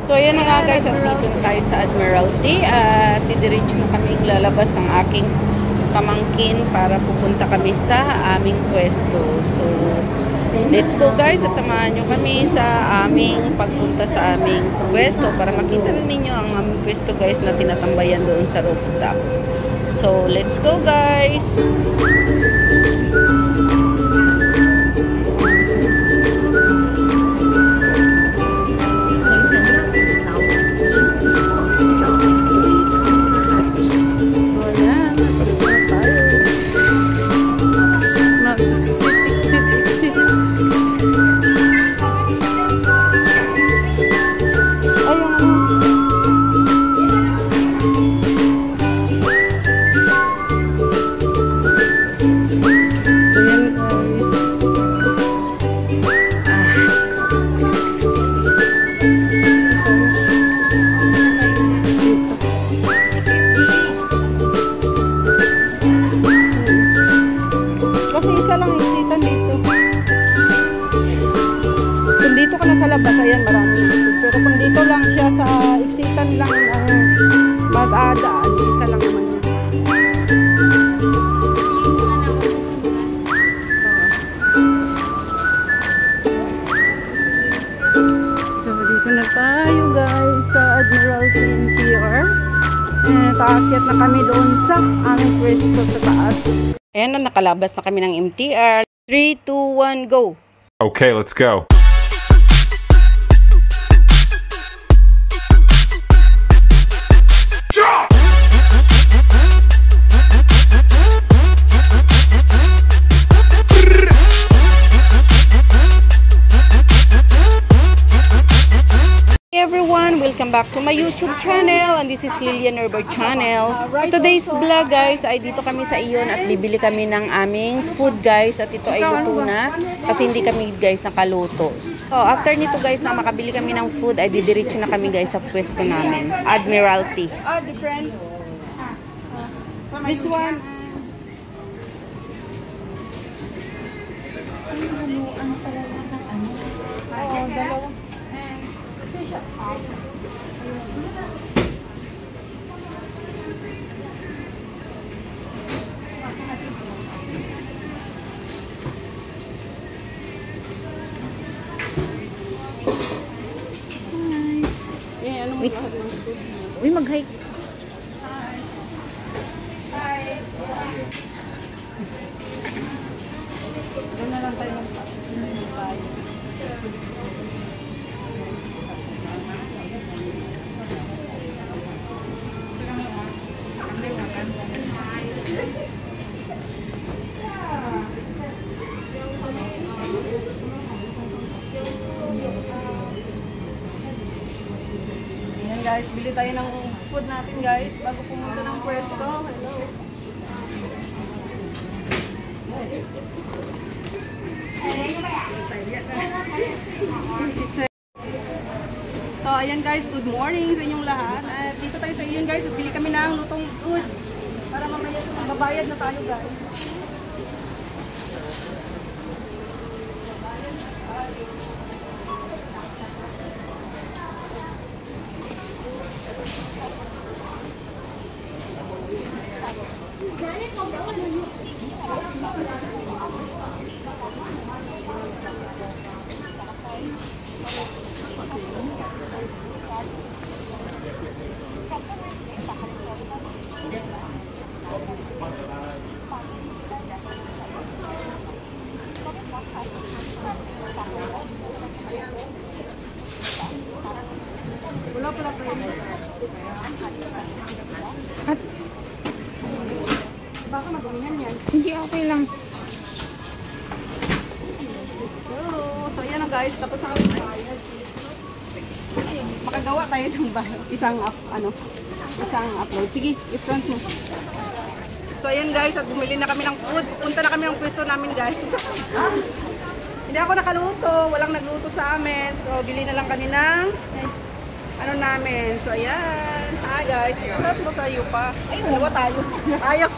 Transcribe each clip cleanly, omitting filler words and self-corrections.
So ayan na nga guys, at dito na tayo sa Admiralty at didiretso na kaming lalabas ng aking pamangkin para pupunta kami sa aming pwesto. So let's go guys at samahan nyo kami sa aming pagpunta sa aming pwesto para makita rin ninyo ang aming pwesto guys na tinatambayan doon sa rooftop. So let's go guys! Ayan, maraming iksik. Pero kung dito lang siya sa iksitan lang ang mag-aadaan, isa lang naman yun. So, dito na tayo guys sa Admiralty NTR. Taakyat na kami doon sa aming pwesto sa taas. Ayan na, nakalabas na kami ng MTR. 3, 2, 1, go! Okay, let's go. Everyone, welcome back to my YouTube channel and this is Lilian Herbert channel. For today's vlog guys ay dito kami sa Iyon at bibili kami ng aming food guys at ito ay luto na kasi hindi kami guys nakaluto. So after nito guys na makabili kami ng food ay didiretso na kami guys sa pwesto namin, Admiralty. Different. This one. Dalawa. Wait. Uy, mag-hike. Hi. Doon na lang tayo mag-bye. Guys, bili tayo ng food natin guys bago pumunta ng pwesto. Hello. So ayan guys, good morning sa inyong lahat. At dito tayo sa Iyon guys, bili kami ng lutong food para mamaya magbabayad na tayo guys. Wala pala pa yun. Baka magumihan yan. Hindi, okay lang. So yan na guys, tapos na kami bayad. Makagawa tayo ng isang upload. Sige, i-front mo. So ayan guys, at bumili na kami ng food. Punta na kami ng pwesto namin guys. Hindi ako nakaluto, walang nagluto sa amin. So bili na lang kami ng ano namin. So ayan. Hi guys, i-front mo sa iyo pa. Ay, dalawa tayo. Ayaw.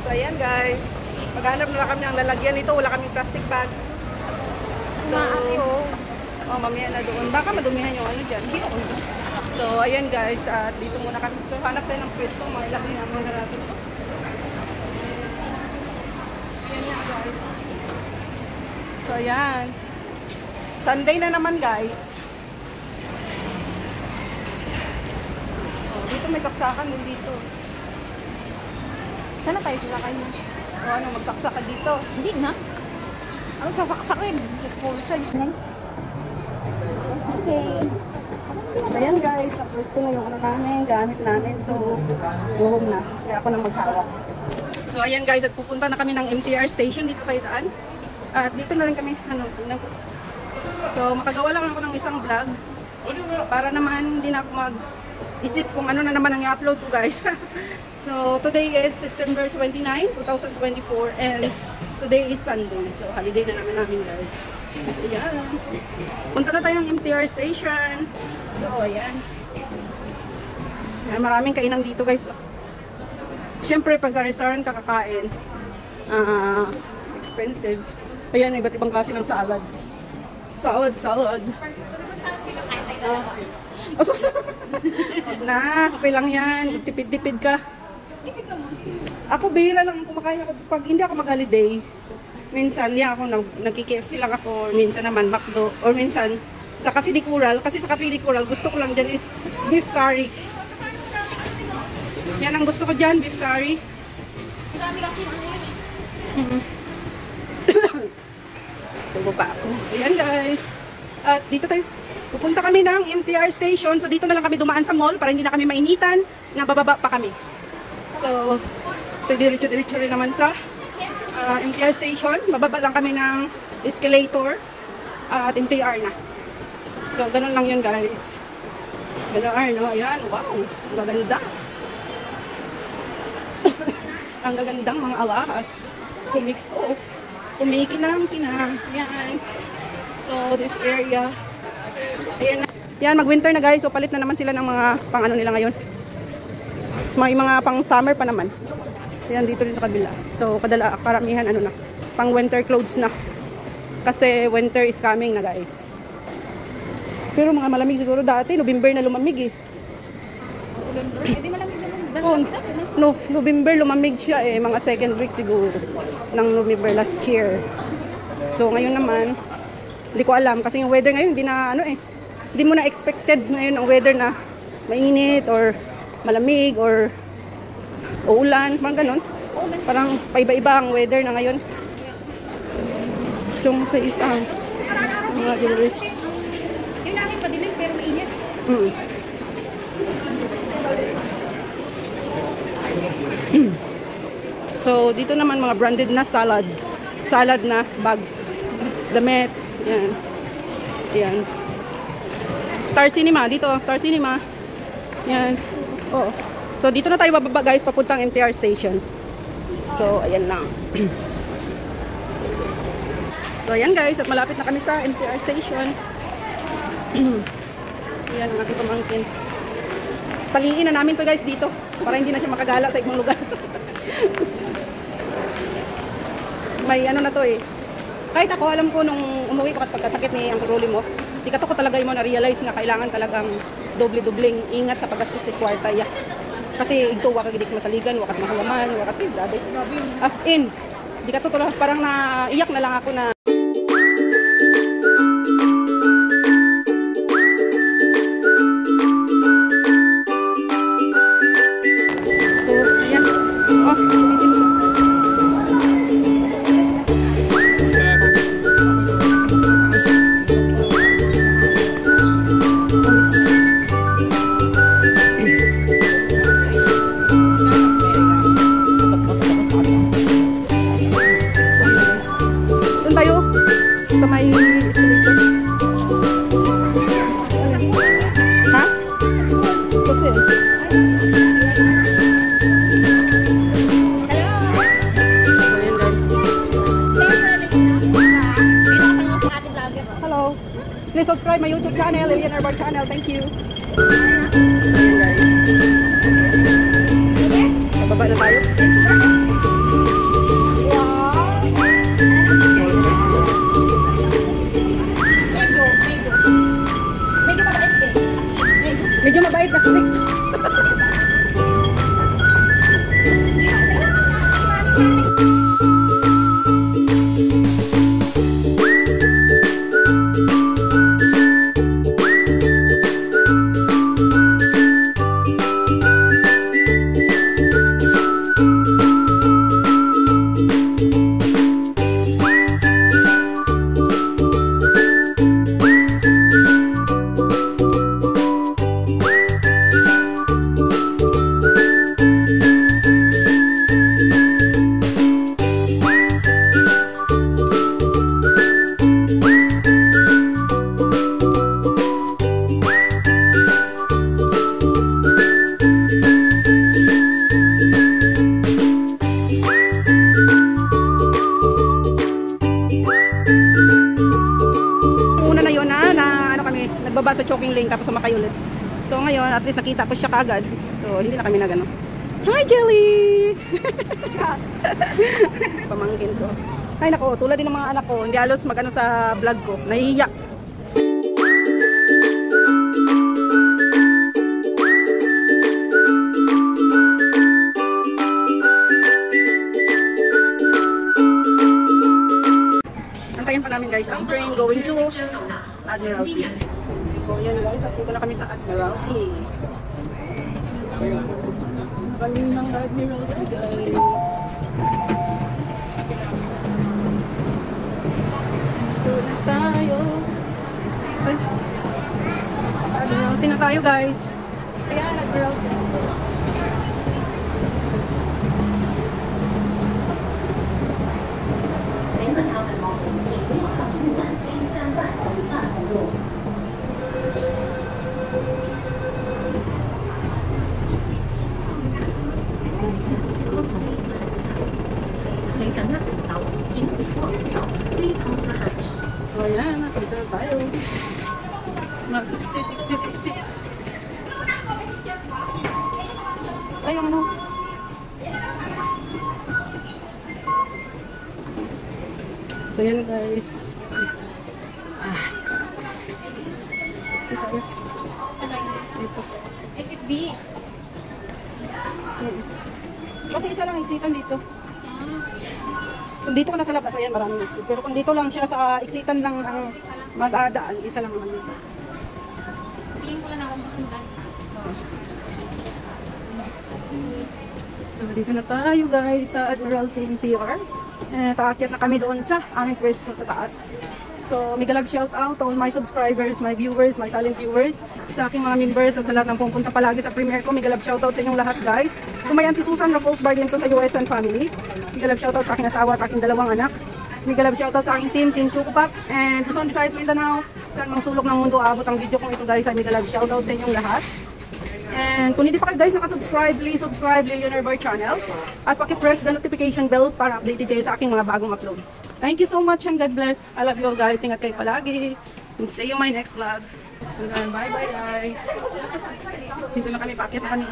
So ayan guys, maghanap na kami ng lalagyan nito. Wala kaming plastic bag. So Oh, mamaya na doon. Baka madumihan yung ano dyan. So, ayan guys. At dito muna kami. So, hanap tayo ng pwesto. Mailaki na muna natin ito. Ayan yan guys. So, ayan. Sunday na naman guys. Oh, dito may saksakan din dito. Sana tayo sasakay mo? O ano, magsaksak ka dito. Hindi na. Ano sasaksakin? Okay. Ayan guys, tapos ko na yung ano namin, gamit namin. So, buhong na. Kaya ako nang maghawak. So, ayan guys, at pupunta na kami ng MTR station dito kayo daan. At dito na rin kami, So, makagawa lang ako ng isang vlog. Para naman hindi na ako mag-isip kung ano na naman ang i-upload ko guys. So, today is September 29, 2024 and today is Sunday. So, holiday na namin guys. Ayan. Punta na tayo ng MTR station. So, ayan. Ayan, maraming kainan dito guys. Siyempre, pag sa restaurant kakakain, expensive. Ayan, iba't ibang klase ng salad. Salad. Huwag na, okay lang yan. Tipid-tipid ka. Ako, bihira lang kumakain ako. Pag hindi ako mag-holiday, minsan, ako, nagki-KFC lang ako, or minsan naman, McDo, or minsan, sa Cafe de Coral, kasi sa Cafe de Coral, gusto ko lang dyan is beef curry. Yan ang gusto ko dyan, beef curry. Marami kasi Tugo pa ako. So, yan guys. At dito tayo. Pupunta kami ng MTR station. So, dito na lang kami dumaan sa mall para hindi na kami mainitan. Nabababa pa kami. So, ito diretso-diretso rin naman sa MTR station. Bababa lang kami ng escalator. At MTR na. So, ganun lang yun guys. Ganun, no? Ayan, wow. Ang gaganda. Ang gagandang mga alahas. Kumikinang-kinang. Yan. So, this area. Ayan, yan, mag-winter na guys. So, palit na naman sila ng mga pang-ano nila ngayon. May mga pang-summer pa naman. Ayan, dito rin sa kabila. So, karamihan, ano na, pang-winter clothes na. Kasi, winter is coming na guys. Pero mga malamig siguro dati. November na lumamig eh. Hindi malamig naman. Oh, no, November lumamig siya eh. Mga second week siguro. Ng November last year. So, ngayon naman, hindi ko alam kasi yung weather ngayon hindi na ano eh. Hindi mo na expected ngayon ang weather na mainit or malamig or uulan, parang ganun. Parang paiba-iba ang weather na ngayon. Yung sa isang mga viewers. Yung langit madilim pero mainit. So, dito naman mga branded na salad. Salad na bags. Damit. Yan. Yan. Star Cinema. Dito, Star Cinema. Yan. Oh. So, dito na tayo bababa guys, papuntang MTR station. So, ayan lang. So, ayan guys, at malapit na kami sa MTR station. Ayan, ang aking pamangkin. Paliin na namin to guys dito, para hindi na siya makagala sa ibang lugar. May ano na to eh. Kahit ako, alam ko nung umuwi ko at pagkasakit ni Uncle Rolly mo, di ka to ko talaga yung na-realize na kailangan talagang doble-dobling ingat sa paggastos sa kwarta. Yeah. Kasi ito, waka gidik masaligan, wakat mahalaman, wakat grabe. As in, di ka to parang naiyak na lang ako na please subscribe my YouTube channel, Lilian Urban Channel. Thank you. Ayan guys. Bababa na tayo. Wow! Medyo mabait na stick. Nagbaba sa choking lane tapos sumakay ulit. So ngayon, at least nakita ko siya kagad. So hindi na kami nagano. Hi Jelly! Pamangkin ko. Ay nako, tulad din ng mga anak ko, hindi halos magano sa vlog ko. Nahihiya. Antayin pa namin guys ang train going to Admiralty. So yan guys, at dito na kami sa Admiralty. Kami ng Admiralty guys. Dito na tayo. Ay. Admiralty na tayo guys. Ayan, Admiralty. So yan, nakita na tayo. Mag-exit. Ay, yung ano. So yan guys. Dito. Exit B. Kasi isa lang exitan dito. Kung dito ka na sa labas, ayan maraming exit. Pero kung dito lang siya sa exitan lang ang mag-aadaan, isa lang naman yun. Tingin ko lang ako masundan. So dito na tayo guys sa Admiralty NTR. Taakyat na kami doon sa aming pwesto sa taas. So mega love shout out to all my subscribers, my viewers, my silent viewers, sa aking mga members at sa lahat ng pumunta palagi sa premiere ko. Mega love shout out sa inyong lahat guys. Kung may Auntie Susan Raffles Bargain to sa US and family. Mega love shout out sa aking asawa at aking dalawang anak. Mega love shout out sa aking team Choco Pop and Luzon, Visayas, Mindanao. Saan mang sulok ng mundo aabot ang video kong ito guys. Mega love shout out sa inyong lahat. And kung hindi pa kayo guys nakasubscribe, please subscribe Millionaire Bar channel at paki-press the notification bell para updated kayo sa aking mga bagong upload. Thank you so much and God bless. I love you all guys. Ingat kayo palagi. And see you in my next vlog. And then bye bye guys. Dito na kami, paakyat na kami.